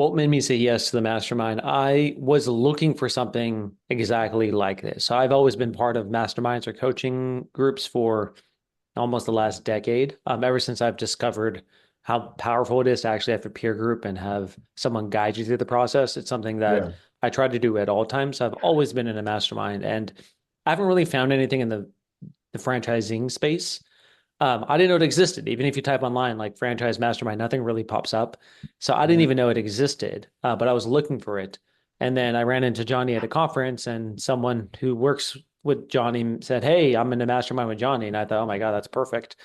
What made me say yes to the mastermind? I was looking for something exactly like this. So I've always been part of masterminds or coaching groups for almost the last decade. Ever since I've discovered how powerful it is to actually have a peer group and have someone guide you through the process. It's something that Yeah. I try to do at all times. So I've always been in a mastermind, and I haven't really found anything in the franchising space. I didn't know it existed. Even if you type online like franchise mastermind, nothing really pops up. So I didn't Yeah. even know it existed, but I was looking for it. And then I ran into Johnny at a conference, and someone who works with Johnny said, "Hey, I'm in a mastermind with Johnny." And I thought, "Oh my God, that's perfect."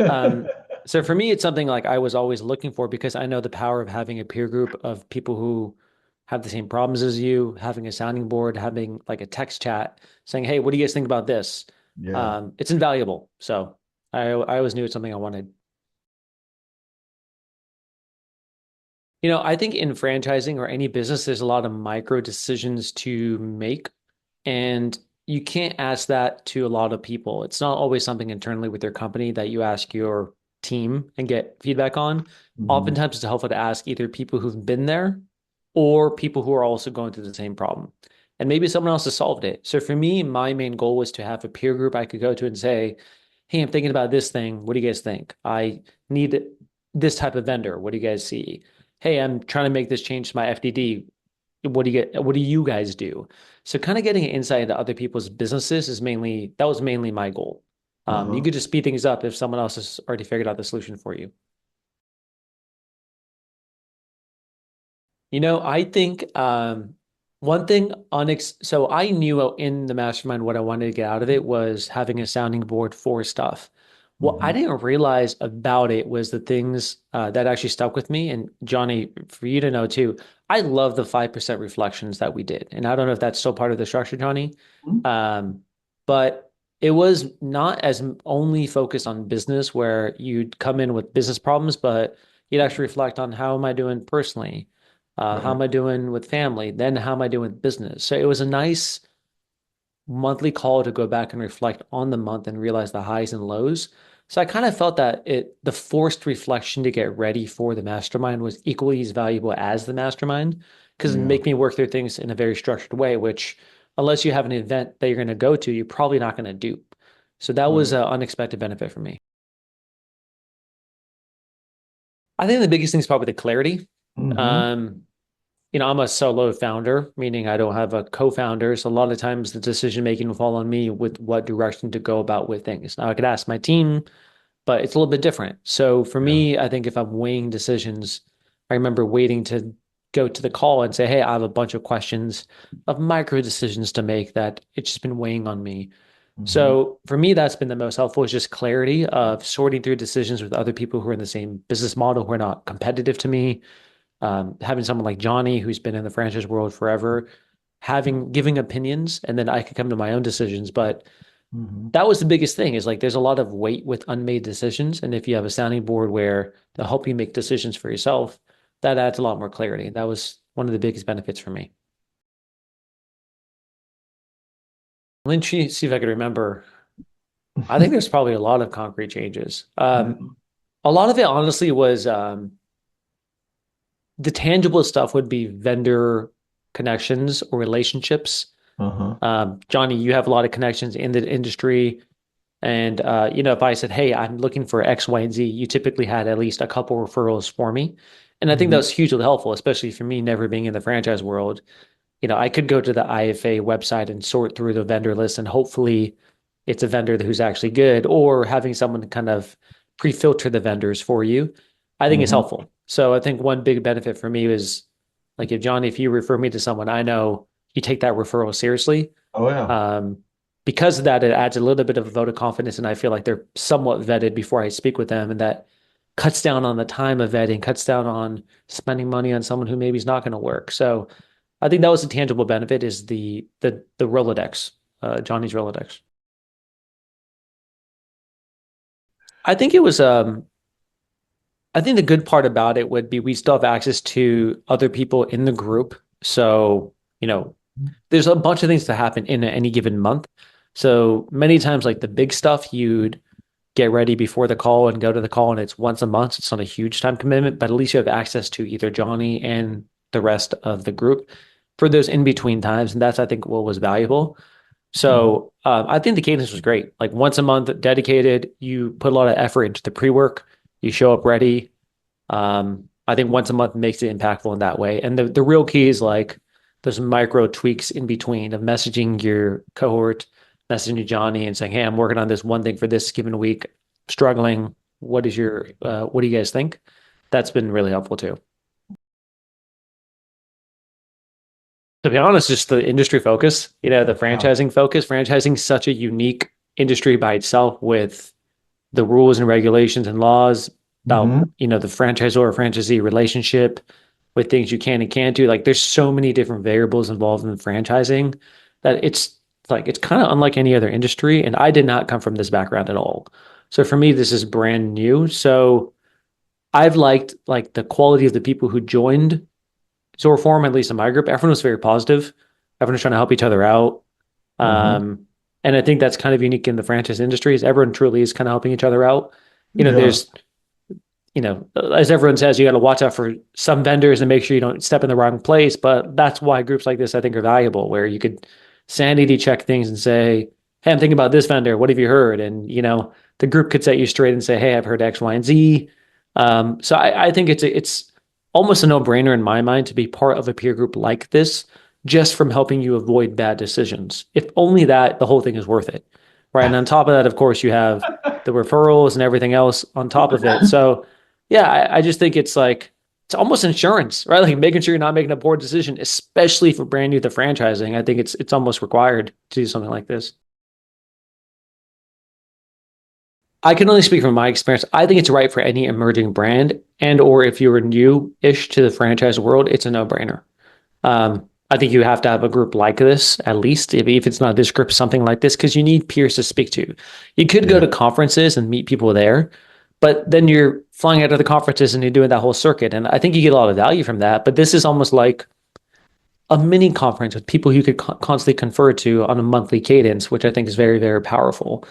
Um, so for me, it's something like I was always looking for because I know the power of having a peer group of people who have the same problems as you, having a sounding board, having like a text chat saying, "Hey, what do you guys think about this?" Yeah. It's invaluable. So I always knew it's something I wanted. I think in franchising or any business, there's a lot of micro decisions to make, and you can't ask that to a lot of people. It's not always something internally with your company that you ask your team and get feedback on. Hmm. Oftentimes, it's helpful to ask either people who've been there or people who are also going through the same problem. And maybe someone else has solved it. So for me, my main goal was to have a peer group I could go to and say, "Hey, I'm thinking about this thing. What do you guys think? I need this type of vendor. What do you guys see? Hey, I'm trying to make this change to my FDD. What do you guys do?" So kind of getting an insight into other people's businesses that was mainly my goal. You Uh-huh. could just speed things up if someone else has already figured out the solution for you. I think one thing so I knew in the mastermind what I wanted to get out of it was having a sounding board for stuff. What I Hmm. didn't realize about it was the things that actually stuck with me. And Johnny, for you to know too, I love the 5% reflections that we did. And I don't know if that's still part of the structure, Johnny. Um, but it was not as only focused on business where you'd come in with business problems, but you'd actually reflect on how am I doing personally? How Right. am I doing with family? Then how am I doing with business? So it was a nice monthly call to go back and reflect on the month and realize the highs and lows. So I kind of felt that the forced reflection to get ready for the mastermind was equally as valuable as the mastermind because it Yeah. make me work through things in a very structured way, which unless you have an event that you're going to go to, you're probably not going to do. So that was Right. an unexpected benefit for me. I think the biggest thing is probably the clarity. Hmm. Um, I'm a solo founder, meaning I don't have a co-founder. So a lot of times the decision making will fall on me with what direction to go about with things. Now I could ask my team, but it's a little bit different. So for Yeah. me, I think if I'm weighing decisions, I remember waiting to go to the call and say, "Hey, I have a bunch of questions of micro decisions to make that it's just been weighing on me." Hmm. So for me, that's been the most helpful is just clarity of sorting through decisions with other people who are in the same business model, who are not competitive to me, having someone like Johnny, who's been in the franchise world forever, giving opinions, and then I could come to my own decisions. But Hmm. that was the biggest thing is like there's a lot of weight with unmade decisions. And if you have a sounding board where they'll help you make decisions for yourself, that adds a lot more clarity. That was one of the biggest benefits for me. Let me see if I could remember. I think there's probably a lot of concrete changes. Yeah. A lot of it honestly was the tangible stuff would be vendor connections or relationships. Uh-huh. Johnny, you have a lot of connections in the industry. And if I said, "Hey, I'm looking for X, Y, and Z," you typically had at least a couple referrals for me. And I think that Hmm. was hugely helpful, especially for me never being in the franchise world. I could go to the IFA website and sort through the vendor list, and hopefully it's a vendor who's actually good, or having someone kind of pre-filter the vendors for you, I think is Hmm. helpful. So I think one big benefit for me is like if Johnny, if you refer me to someone, I know you take that referral seriously. Oh yeah. Um, because of that, it adds a little bit of a vote of confidence, and I feel like they're somewhat vetted before I speak with them, and that cuts down on the time of vetting, cuts down on spending money on someone who maybe is not going to work. So I think that was a tangible benefit is the Rolodex, Johnny's Rolodex. I think it was I think the good part about it would be we still have access to other people in the group. So, there's a bunch of things that happen in any given month. So many times, like the big stuff, you'd get ready before the call and go to the call, and it's once a month. It's not a huge time commitment, but at least you have access to either Johnny and the rest of the group for those in between times. And that's, I think, what was valuable. So I think the cadence was great. Like once a month, dedicated, you put a lot of effort into the pre-work, you show up ready. I think once a month makes it impactful in that way. And the real key is like those micro tweaks in between of messaging your cohort, messaging Johnny and saying, hey, I'm working on this one thing for this given week, struggling. What do you guys think? That's been really helpful too. To be honest, just the industry focus, the franchising focus. Franchising is such a unique industry by itself with the rules and regulations and laws about, the franchisor or franchisee relationship with things you can and can't do. Like there's so many different variables involved in franchising that it's kind of unlike any other industry. And I did not come from this background at all. So for me, this is brand new. So I've liked like the quality of the people who joined Zoreform, at least in my group. Everyone was very positive. Everyone was trying to help each other out. And I think that's kind of unique in the franchise industry is everyone truly is kind of helping each other out. There's, as everyone says, you got to watch out for some vendors and make sure you don't step in the wrong place. But that's why groups like this, I think, are valuable, where you could sanity check things and say, hey, I'm thinking about this vendor. What have you heard? And, the group could set you straight and say, hey, I've heard X, Y, and Z. So I think it's almost a no-brainer in my mind to be part of a peer group like this, just from helping you avoid bad decisions. If only that, the whole thing is worth it, right? And on top of that, of course, you have the referrals and everything else on top of it. So yeah, I just think it's almost insurance, right? Like making sure you're not making a poor decision, especially for brand new to franchising. I think it's almost required to do something like this. I can only speak from my experience. I think it's right for any emerging brand, and or if you're new-ish to the franchise world, it's a no-brainer. I think you have to have a group like this, at least if it's not this group, something like this, because you need peers to speak to. You could go to conferences and meet people there, but then you're flying out of the conferences and you're doing that whole circuit. And I think you get a lot of value from that. But this is almost like a mini conference with people you could constantly confer to on a monthly cadence, which I think is very, very powerful.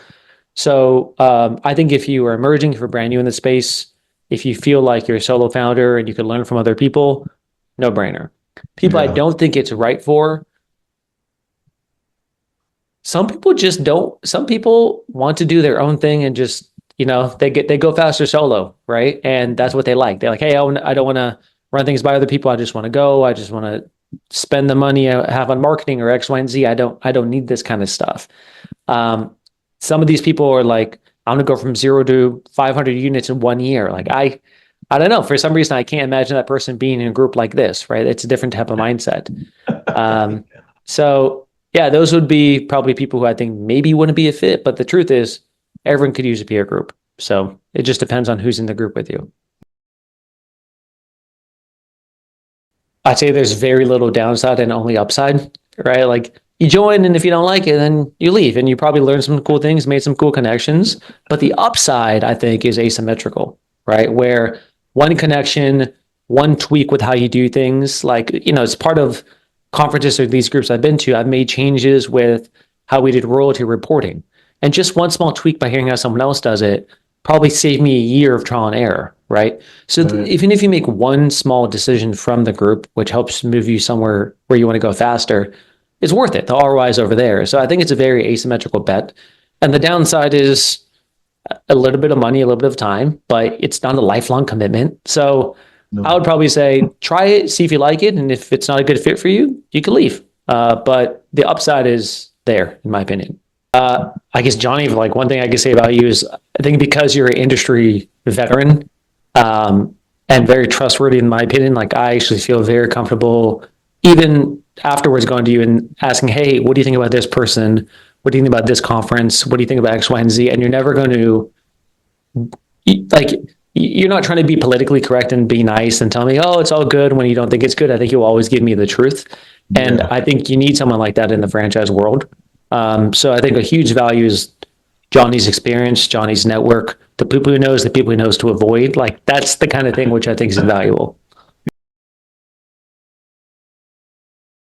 So I think if you are emerging, if you're brand new in the space, if you feel like you're a solo founder and you can learn from other people, no brainer. People I don't think it's right for. Some people just don't. Some people want to do their own thing and just, they go faster solo, right? And that's what they like. They're like, hey, I don't want to run things by other people. I just want to go. I just want to spend the money I have on marketing or X, Y, and Z. I don't need this kind of stuff. Some of these people are like, I'm going to go from 0 to 500 units in 1 year. Like I don't know. For some reason, I can't imagine that person being in a group like this, right? It's a different type of mindset. So yeah, those would be probably people who I think maybe wouldn't be a fit. But the truth is, everyone could use a peer group. So it just depends on who's in the group with you. I'd say there's very little downside and only upside, right? Like you join, and if you don't like it, then you leave, and you probably learned some cool things, made some cool connections. But the upside, I think, is asymmetrical, right? Where one connection, one tweak with how you do things, like, it's part of conferences or these groups I've been to, I've made changes with how we did royalty reporting. And just one small tweak by hearing how someone else does it probably saved me a year of trial and error, right? So even if you make one small decision from the group, which helps move you somewhere where you want to go faster, it's worth it. The ROI is over there. So I think it's a very asymmetrical bet. And the downside is a little bit of money, a little bit of time, but it's not a lifelong commitment. So I would probably say, try it, see if you like it. And if it's not a good fit for you, you can leave. But the upside is there, in my opinion. I guess, Johnny, like one thing I can say about you is I think because you're an industry veteran and very trustworthy, in my opinion, like I actually feel very comfortable even afterwards going to you and asking, hey, what do you think about this person? What do you think about this conference? What do you think about X, Y, and Z? And you're never going to, you're not trying to be politically correct and be nice and tell me, oh, it's all good when you don't think it's good. I think you'll always give me the truth. And I think you need someone like that in the franchise world. So I think a huge value is Johnny's experience, Johnny's network, the people he knows to avoid. Like that's the kind of thing which I think is invaluable.